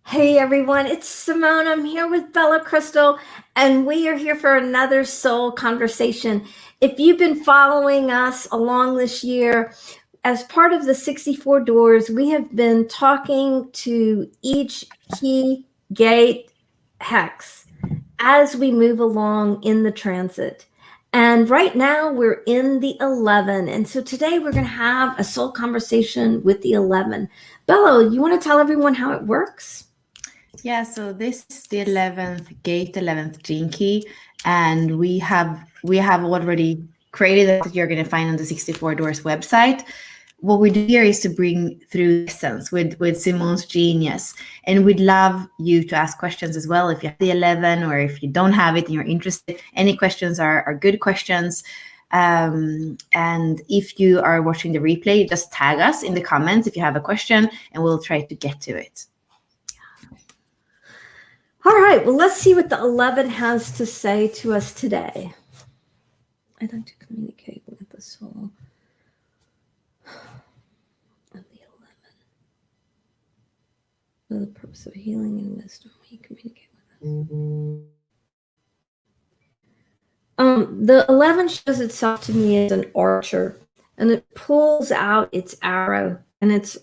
Hey everyone, it's Simone. I'm here with Bella Crystal, and we are here for another soul conversation. If you've been following us along this year, as part of the 64 doors, we have been talking to each key gate hex as we move along in the transit. And right now we're in the 11. And so today we're going to have a soul conversation with the 11. Bella, you want to tell everyone how it works? Yeah, so this is the 11th gate, 11th gene key, and we have already created that you're going to find on the 64 Doors website. What we do here is to bring through essence with Simone's genius, and we'd love you to ask questions as well if you have the 11 or if you don't have it and you're interested. Any questions are good questions. And if you are watching the replay, just tag us in the comments if you have a question, and we'll try to get to it. All right, well, let's see what the 11 has to say to us today. I'd like to communicate with the soul of the 11 for the purpose of healing and wisdom. Will you communicate with us? The 11 shows itself to me as an archer, and it pulls out its arrow, and it's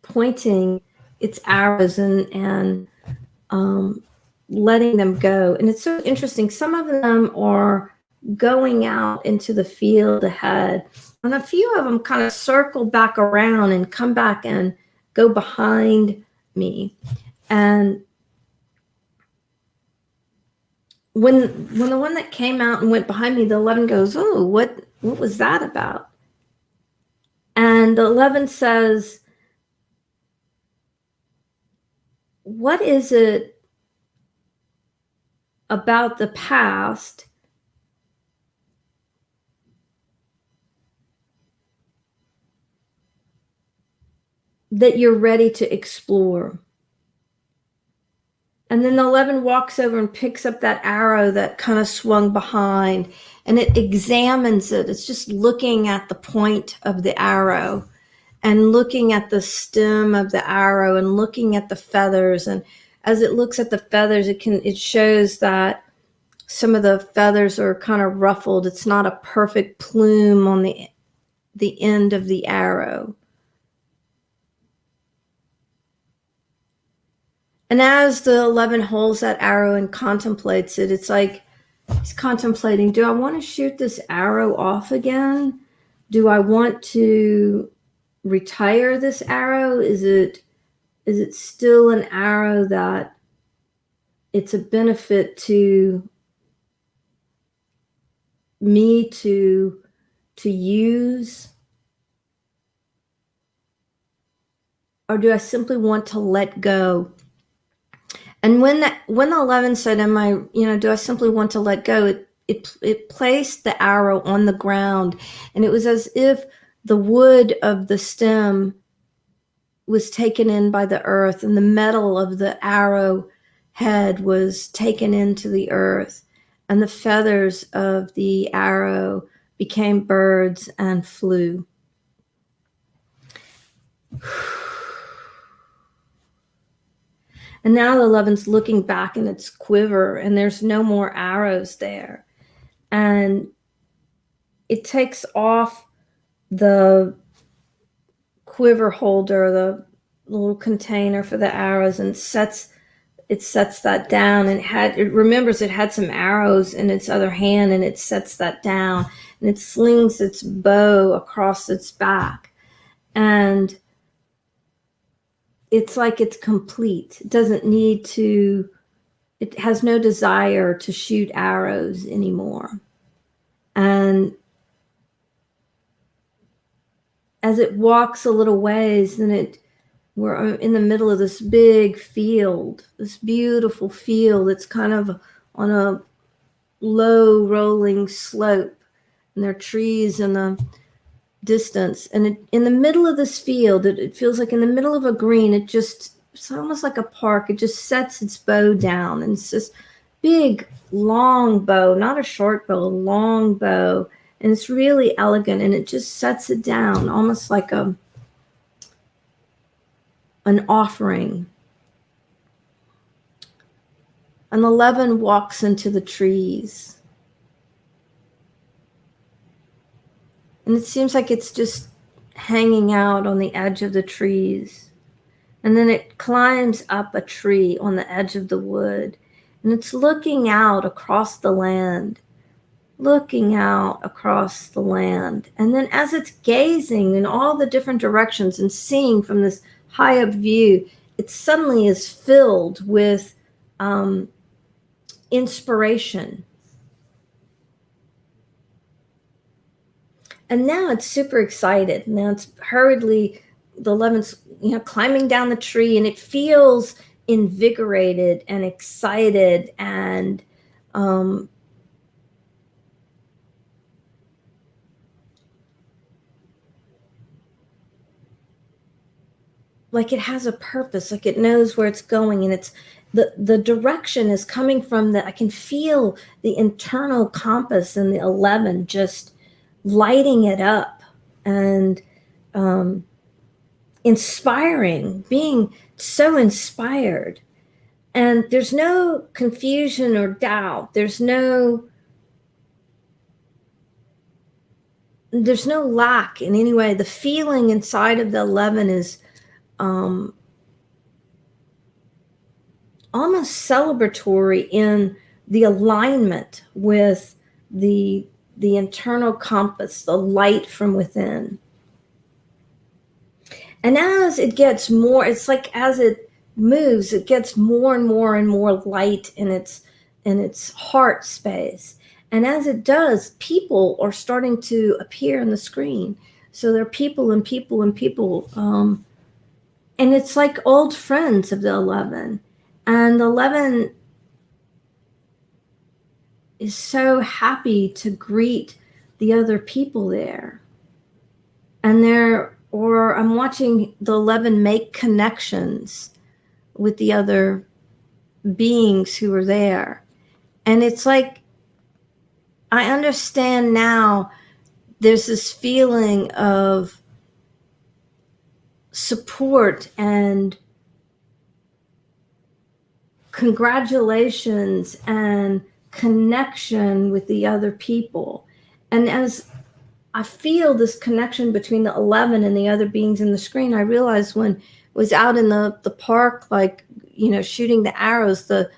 pointing its arrows and letting them go. And it's so interesting. Some of them are going out into the field ahead, and a few of them kind of circle back around and come back and go behind me. And when the one that came out and went behind me, the 11 goes, "Oh, what was that about?" And the 11 says, "What is it about the past that you're ready to explore?" And then the 11 walks over and picks up that arrow that kind of swung behind, and it examines it. It's just looking at the point of the arrow and looking at the stem of the arrow and looking at the feathers. And as it looks at the feathers, it shows that some of the feathers are kind of ruffled. It's not a perfect plume on the end of the arrow. And as the 11 holds that arrow and contemplates it, it's like he's contemplating, do I want to shoot this arrow off again? Do I want to retire this arrow? Is it still an arrow that it's a benefit to me to use? Or do I simply want to let go? And when the 11 said, do I simply want to let go? It placed the arrow on the ground, and it was as if the wood of the stem was taken in by the earth, and the metal of the arrow head was taken into the earth, and the feathers of the arrow became birds and flew. And now the 11's looking back in its quiver, and there's no more arrows there. And it takes off the quiver holder, the little container for the arrows, and sets that down. And it remembers it had some arrows in its other hand, and it sets that down, and it slings its bow across its back. And it's like it's complete. It doesn't need to, it has no desire to shoot arrows anymore. And as it walks a little ways, then we're in the middle of this big field, this beautiful field. It's kind of on a low rolling slope, and there are trees in the distance. And in the middle of this field, it feels like in the middle of a green, it's almost like a park. It just sets its bow down, and it's this big, long bow, not a short bow, a long bow. And it's really elegant, and it just sets it down almost like an offering. And the 11 walks into the trees. And it seems like it's just hanging out on the edge of the trees. And then it climbs up a tree on the edge of the wood. And it's looking out across the land, looking out across the land. And then as it's gazing in all the different directions and seeing from this high up view, it suddenly is filled with inspiration. And now it's super excited. Now it's hurriedly, the 11's, climbing down the tree, and it feels invigorated and excited and like it has a purpose, like it knows where it's going, and it's the direction is coming from I can feel the internal compass in the 11 just lighting it up and inspiring, being so inspired. And there's no confusion or doubt. There's no lack in any way. The feeling inside of the 11 is almost celebratory in the alignment with the internal compass, the light from within. And as it gets more, it's like as it moves, it gets more and more and more light in its heart space. And as it does, people are starting to appear on the screen. So there are people and people and people. And it's like old friends of the 11. And the 11 is so happy to greet the other people there. And I'm watching the 11 make connections with the other beings who are there. And it's like, I understand now there's this feeling of support and congratulations and connection with the other people. And as I feel this connection between the 11 and the other beings in the screen, I realized when I was out in the park, like, shooting the arrows, that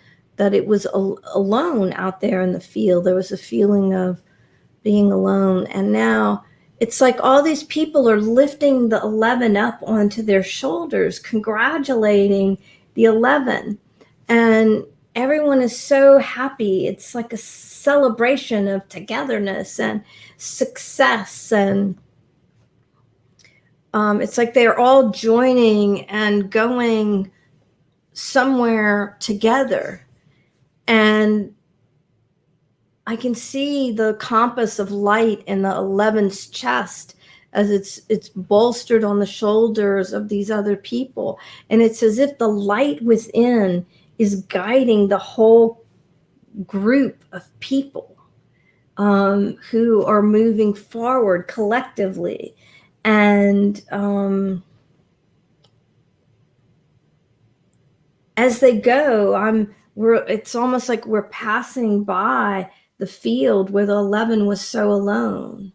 it was alone out there in the field. There was a feeling of being alone. And now it's like all these people are lifting the 11 up onto their shoulders, congratulating the 11. And everyone is so happy. It's like a celebration of togetherness and success. And it's like they're all joining and going somewhere together. And I can see the compass of light in the 11's chest as it's bolstered on the shoulders of these other people. And it's as if the light within is guiding the whole group of people who are moving forward collectively. And as they go, it's almost like we're passing by the field where the 11 was so alone.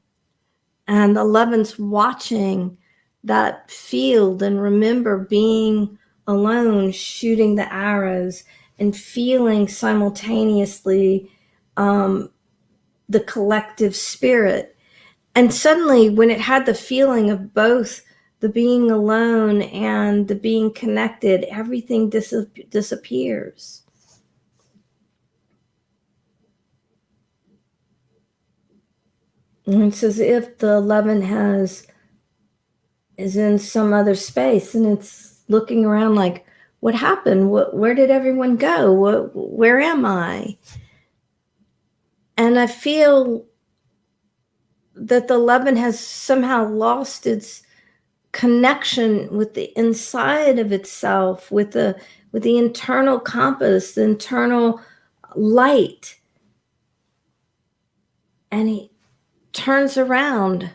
And the 11's watching that field and remember being alone, shooting the arrows and feeling simultaneously the collective spirit. And suddenly, when it had the feeling of both the being alone and the being connected, everything disappears. And it's as if the 11 is in some other space, and it's looking around like, what happened? Where did everyone go? Where am I? And I feel that the 11 has somehow lost its connection with the inside of itself, with the internal compass, the internal light. And he turns around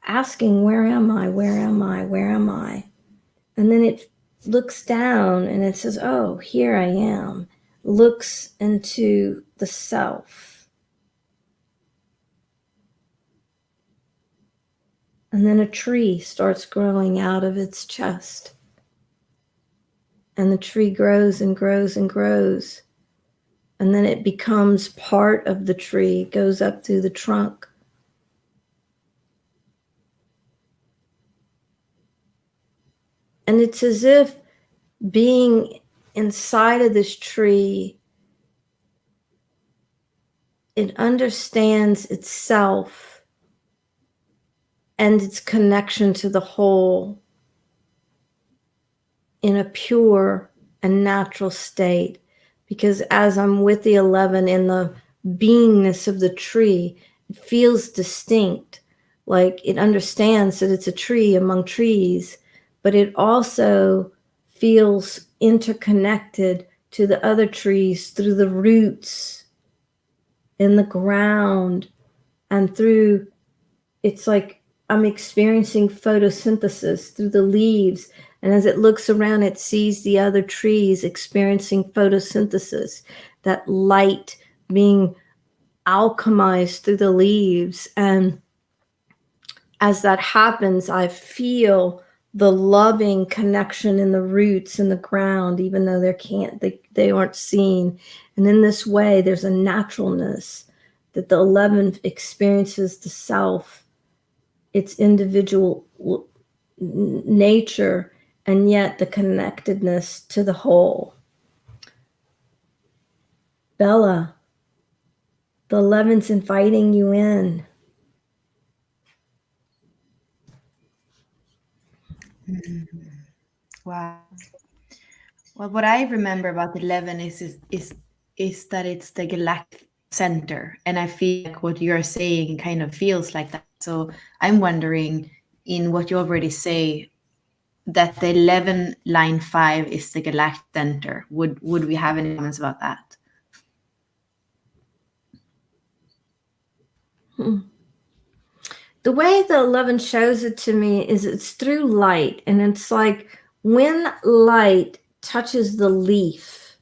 asking, where am I? Where am I? Where am I? And then it looks down and it says, oh, here I am, looks into the self. And then a tree starts growing out of its chest. And the tree grows and grows and grows. And then it becomes part of the tree, goes up through the trunk. And it's as if being inside of this tree, it understands itself and its connection to the whole in a pure and natural state. Because as I'm with the 11 in the beingness of the tree, it feels distinct. Like it understands that it's a tree among trees, but it also feels interconnected to the other trees through the roots in the ground and through, it's like I'm experiencing photosynthesis through the leaves. And as it looks around, it sees the other trees experiencing photosynthesis, that light being alchemized through the leaves. And as that happens, I feel the loving connection in the roots in the ground, even though they aren't seen. And in this way, there's a naturalness that the 11 experiences the self, its individual nature, and yet the connectedness to the whole. Bella, the 11's inviting you in. Wow. Well, what I remember about 11 is that it's the Galactic Center, and I feel like what you're saying kind of feels like that. So I'm wondering, in what you already say, that the 11 line 5 is the Galactic Center. Would we have any comments about that? The way the 11 shows it to me is it's through light, and it's like when light touches the leaf,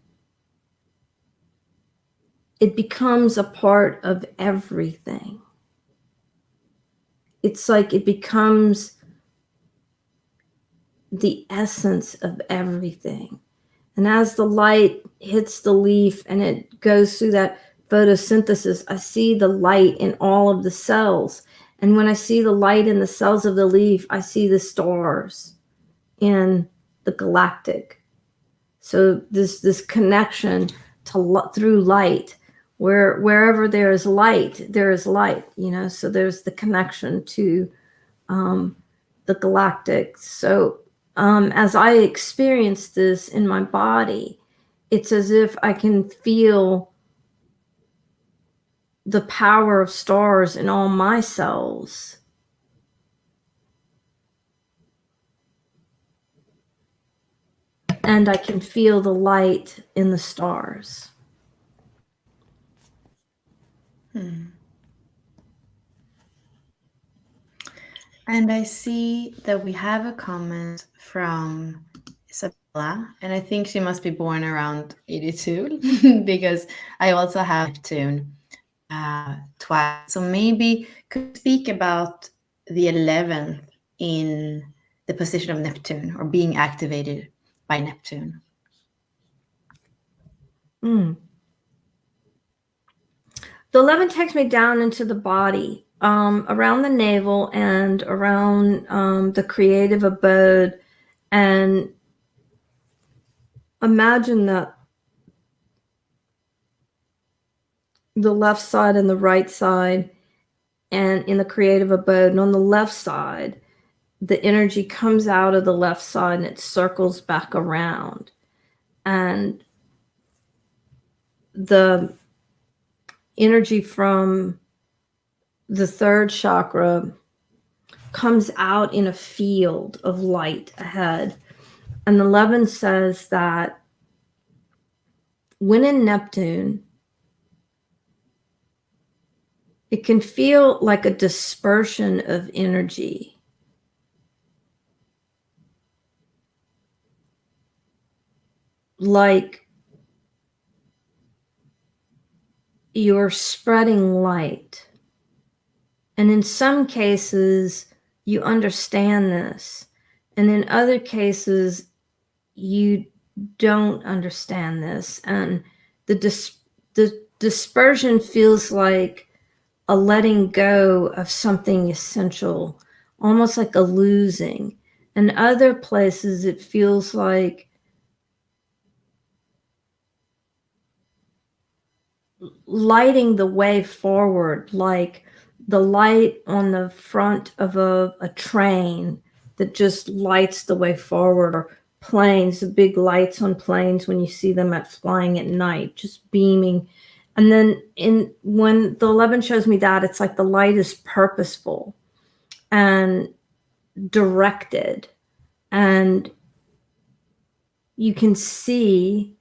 it becomes a part of everything. It's like it becomes the essence of everything. And as the light hits the leaf and it goes through that photosynthesis, I see the light in all of the cells. And when I see the light in the cells of the leaf, I see the stars in the galactic. So this connection to through light, wherever there is light, there is light. So there's the connection to the galactic. So as I experience this in my body, it's as if I can feel the power of stars in all my cells. And I can feel the light in the stars. And I see that we have a comment from Isabella, and I think she must be born around 82 because I also have Neptune twice. So maybe could you speak about the 11th in the position of Neptune or being activated by Neptune? The 11 takes me down into the body, around the navel and around the creative abode. And imagine that the left side and the right side, and in the creative abode. And on the left side, the energy comes out of the left side and it circles back around. And the energy from the third chakra comes out in a field of light ahead. And 11 says that when in Neptune, it can feel like a dispersion of energy. Like you're spreading light. And in some cases, you understand this. And in other cases, you don't understand this. And the dispersion feels like a letting go of something essential, almost like a losing. And other places, it feels like lighting the way forward, like the light on the front of a train that just lights the way forward, or planes, the big lights on planes when you see them at flying at night, just beaming. And then when the 11 shows me that, it's like the light is purposeful and directed, and you can see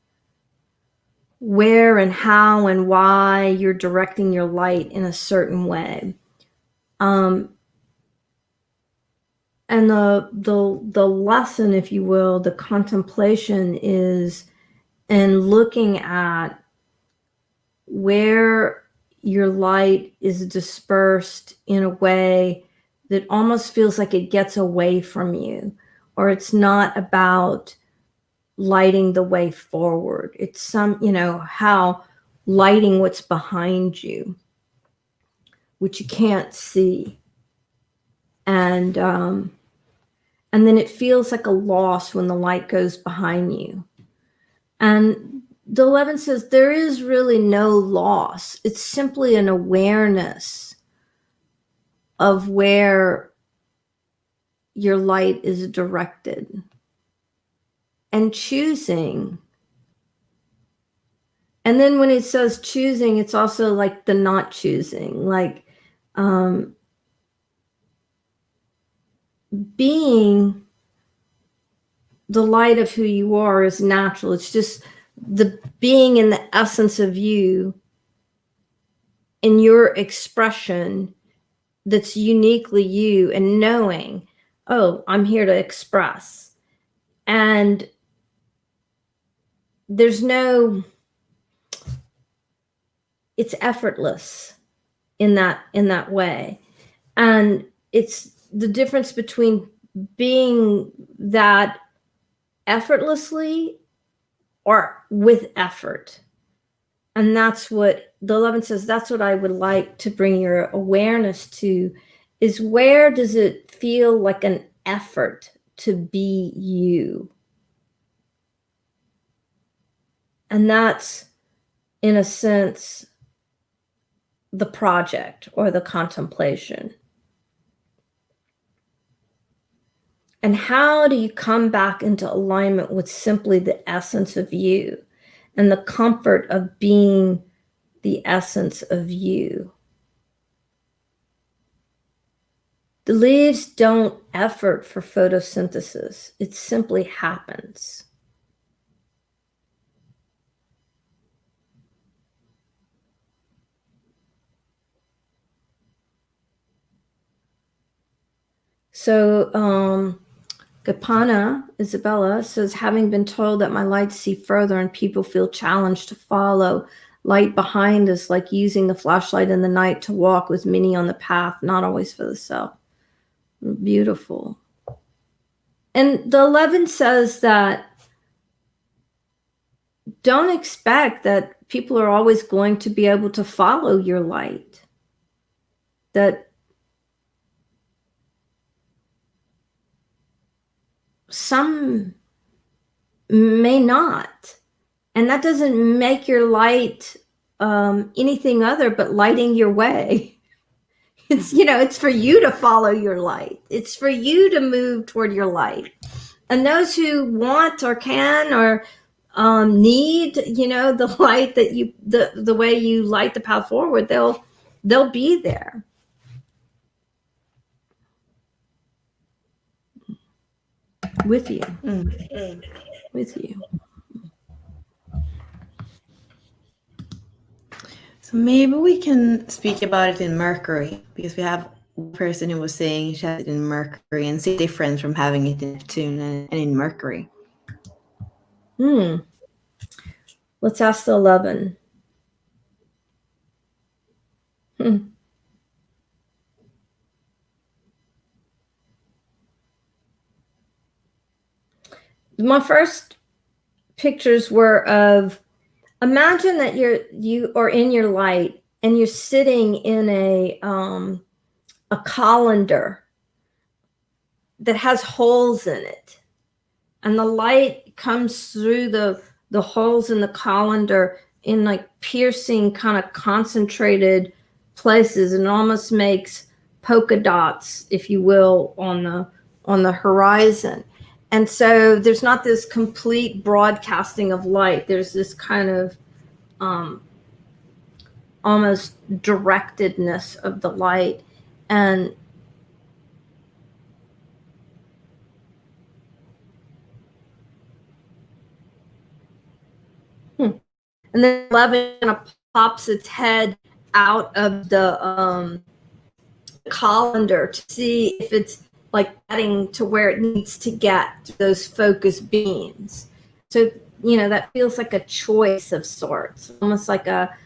where and how and why you're directing your light in a certain way. And the lesson, if you will, the contemplation is in looking at where your light is dispersed in a way that almost feels like it gets away from you, or it's not about lighting the way forward. It's how lighting what's behind you, which you can't see. And then it feels like a loss when the light goes behind you. And the 11 says there is really no loss. It's simply an awareness of where your light is directed. And choosing. And then when it says choosing, it's also like the not choosing, like being the light of who you are is natural. It's just the being in the essence of you, in your expression that's uniquely you, and knowing, oh, I'm here to express. And it's effortless in that way. And it's the difference between being that effortlessly or with effort. And that's what the 11 says, that's what I would like to bring your awareness to, is where does it feel like an effort to be you? And that's, in a sense, the project or the contemplation. And how do you come back into alignment with simply the essence of you and the comfort of being the essence of you? The leaves don't effort for photosynthesis. It simply happens. So Gapana Isabella says, having been told that my lights see further and people feel challenged to follow light behind us, like using the flashlight in the night to walk with many on the path, not always for the self. Beautiful. And the 11 says that don't expect that people are always going to be able to follow your light. That some may not. And that doesn't make your light anything other but lighting your way. It's for you to follow your light. It's for you to move toward your light. And those who want or can or need, the light that the way you light the path forward, they'll be there. With you. With you. So maybe we can speak about it in Mercury, because we have one person who was saying she has it in Mercury and see difference from having it in Neptune and in Mercury. Let's ask the 11. My first pictures were of, imagine that you are in your light and you're sitting in a colander that has holes in it, and the light comes through the holes in the colander in like piercing kind of concentrated places, and almost makes polka dots, if you will, on the horizon. And so there's not this complete broadcasting of light. There's this kind of almost directedness of the light. And then 11 kind of pops its head out of the colander to see if it's like getting to where it needs to get to those focus beams. So, that feels like a choice of sorts, almost like a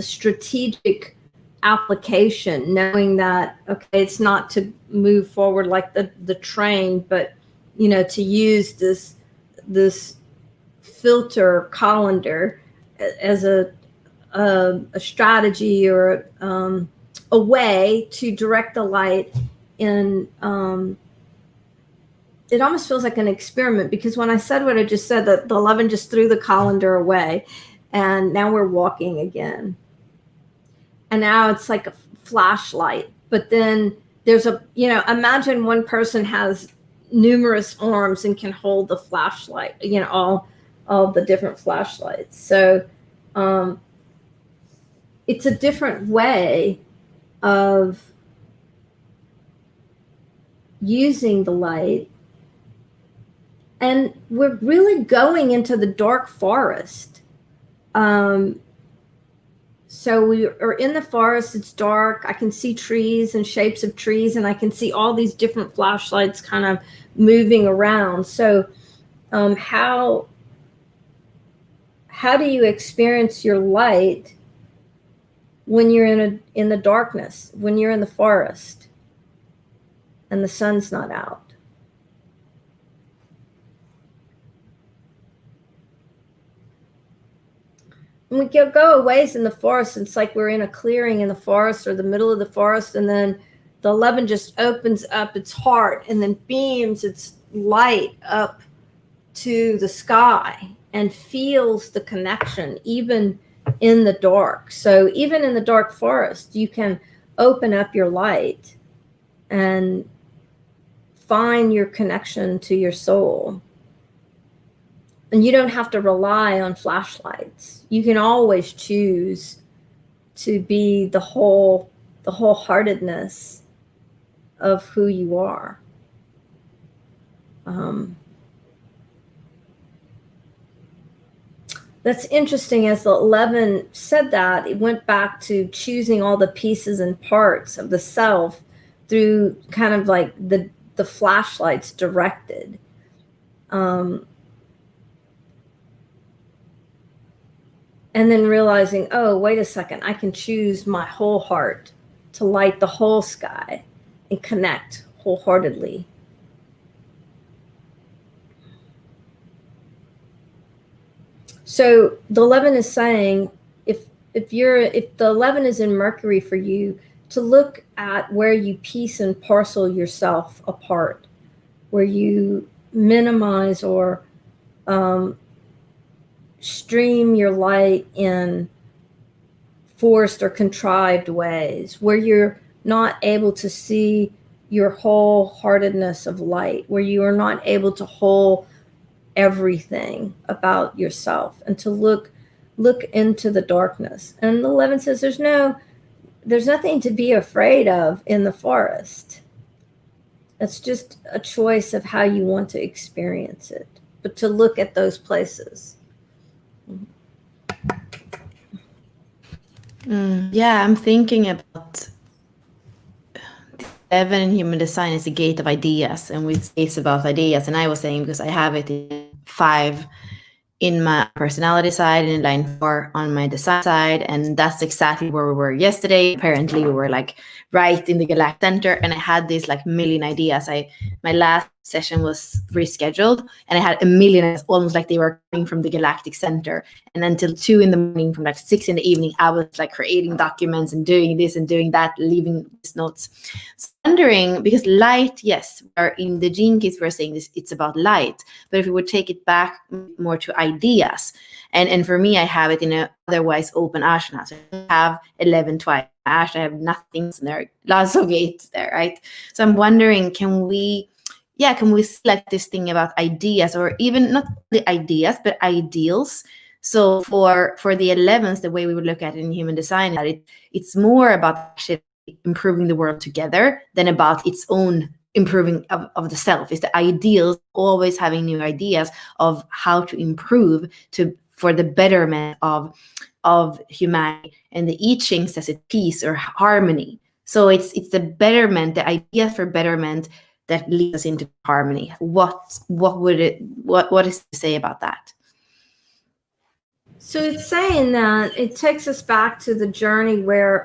strategic application, knowing that, okay, it's not to move forward like the train, but, to use this filter colander as a strategy or a way to direct the light in. It almost feels like an experiment, because when I said what I just said, that the 11 just threw the colander away, and now we're walking again. And now it's like a flashlight. But then there's imagine one person has numerous arms and can hold the flashlight, all the different flashlights. So it's a different way of using the light. And we're really going into the dark forest. So we are in the forest, it's dark. I can see trees and shapes of trees, and I can see all these different flashlights kind of moving around. So how do you experience your light when you're in the darkness, when you're in the forest and the sun's not out? And we go a ways in the forest. It's like we're in a clearing in the forest or the middle of the forest, and then the 11 just opens up its heart and then beams its light up to the sky and feels the connection even in the dark. So even in the dark forest, you can open up your light and find your connection to your soul. And you don't have to rely on flashlights. You can always choose to be the wholeheartedness of who you are. That's interesting. As the 11 said that, it went back to choosing all the pieces and parts of the self through kind of like the flashlights directed. And then realizing, oh, wait a second, I can choose my whole heart to light the whole sky and connect wholeheartedly. So the 11 is saying, if the 11 is in Mercury for you, to look at where you piece and parcel yourself apart, where you minimize or stream your light in forced or contrived ways, where you're not able to see your wholeheartedness of light, where you are not able to hold everything about yourself, and to look into the darkness. And the 11 says there's nothing to be afraid of in the forest. It's just a choice of how you want to experience it, but to look at those places. Yeah, I'm thinking about 11 in human design is a gate of ideas, and we space about ideas. And I was saying, because I have it in 5 in my personality side and in line 4 on my design side. And that's exactly where we were yesterday. Apparently we were like right in the Galactic Center, and I had these like million ideas. My last session was rescheduled and I had a million, almost like they were coming from the Galactic Center. And until 2 in the morning, from like 6 in the evening, I was like creating documents and doing this and doing that, leaving these notes. So wondering, because light, yes, we're in the gene keys, we're saying this, it's about light. But if we would take it back more to ideas, and for me, I have it in a otherwise open ashna. So I have 11 twice. Ash, I have nothing in there, lots of gates there, right? So I'm wondering, can we select this thing about ideas, or even not the ideas, but ideals? So for the 11s, the way we would look at it in human design, that it's more about actually improving the world together than about its own improving of the self. It's the ideals, always having new ideas of how to improve for the betterment of humanity. And the I Ching says it peace or harmony. So it's the betterment, the idea for betterment that leads us into harmony. What is to say about that? So it's saying that it takes us back to the journey where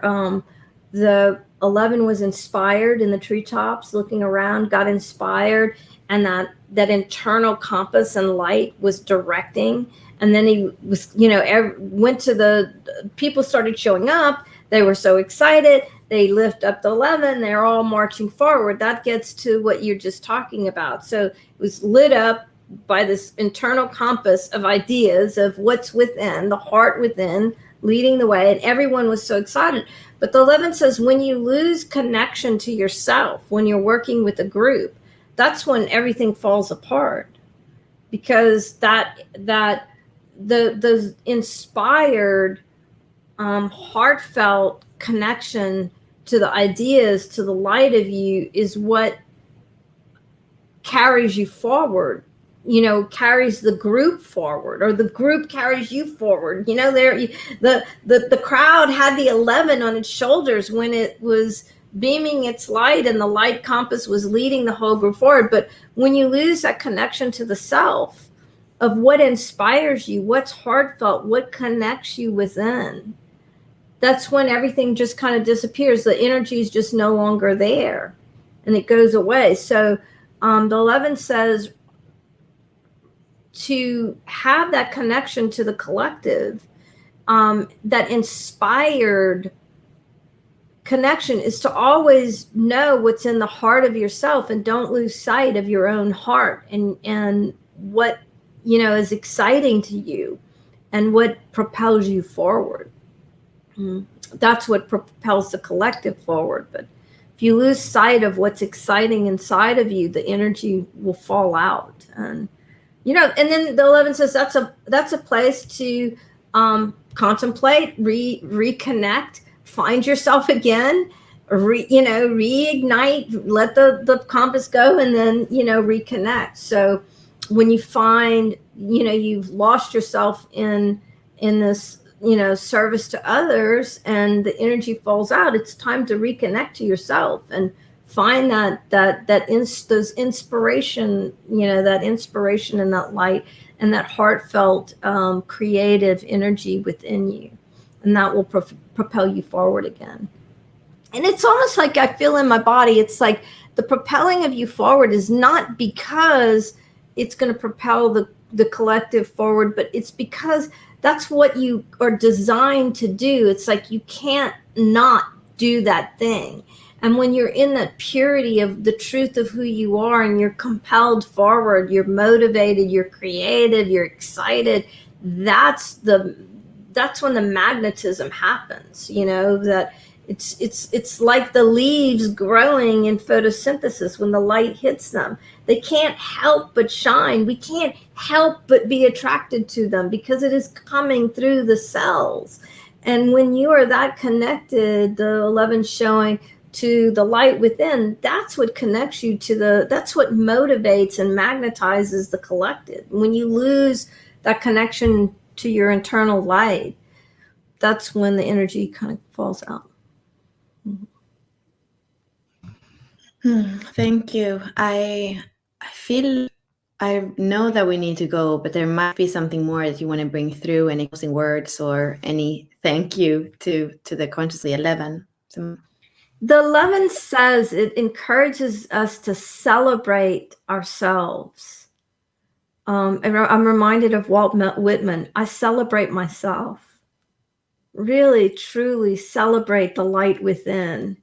the 11 was inspired in the treetops, looking around, got inspired, and that internal compass and light was directing. And then he was, went to the people started showing up. They were so excited. They lift up the 11. They're all marching forward. That gets to what you're just talking about. So it was lit up by this internal compass of ideas of what's within, the heart within, leading the way. And everyone was so excited. But the 11 says when you lose connection to yourself, when you're working with a group, that's when everything falls apart. Because the inspired, heartfelt connection to the ideas, to the light of you, is what carries you forward, carries the group forward, or the group carries you forward. The crowd had the 11 on its shoulders when it was beaming its light, and the light compass was leading the whole group forward. But when you lose that connection to the self of what inspires you, what's heartfelt, what connects you within, that's when everything just kind of disappears. The energy is just no longer there and it goes away. So the 11 says to have that connection to the collective, that inspired connection, is to always know what's in the heart of yourself and don't lose sight of your own heart and what is exciting to you and what propels you forward. That's what propels the collective forward. But if you lose sight of what's exciting inside of you, the energy will fall out. And and then the 11 says that's a place to contemplate, reconnect, find yourself again, reignite, let the compass go, and then reconnect. So when you find you've lost yourself in this service to others and the energy falls out, it's time to reconnect to yourself and find those inspiration, that inspiration and that light and that heartfelt creative energy within you, and that will propel you forward again. And it's almost like I feel in my body, it's like the propelling of you forward is not because it's going to propel the collective forward, but it's because that's what you are designed to do. It's like you can't not do that thing. And when you're in that purity of the truth of who you are and you're compelled forward, you're motivated, you're creative, you're excited, that's when the magnetism happens, that it's like the leaves growing in photosynthesis. When the light hits them, they can't help but shine. We can't help but be attracted to them because it is coming through the cells. And when you are that connected, the 11 showing to the light within, that's what connects you to that's what motivates and magnetizes the collective. When you lose that connection to your internal light, that's when the energy kind of falls out. Thank you. I feel I know that we need to go, but there might be something more that you want to bring through, any closing words or any thank you to the Consciously 11. The 11 says it encourages us to celebrate ourselves. I'm reminded of Walt Whitman. I celebrate myself. Really, truly celebrate the light within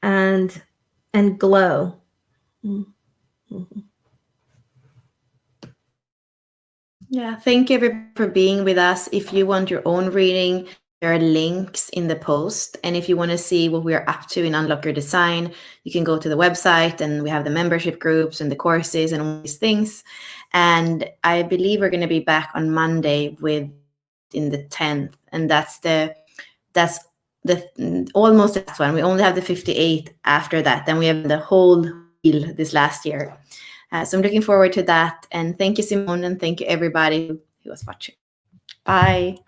and glow. Mm-hmm. Yeah, thank you everybody for being with us. If you want your own reading, there are links in the post. And if you want to see what we're up to in Unlock Your Design, you can go to the website, and we have the membership groups and the courses and all these things. And I believe we're going to be back on Monday in the 10th. And that's the almost the last one. We only have the 58 after that. Then we have the whole wheel this last year. So I'm looking forward to that. And thank you, Simone, and thank you, everybody who was watching. Bye.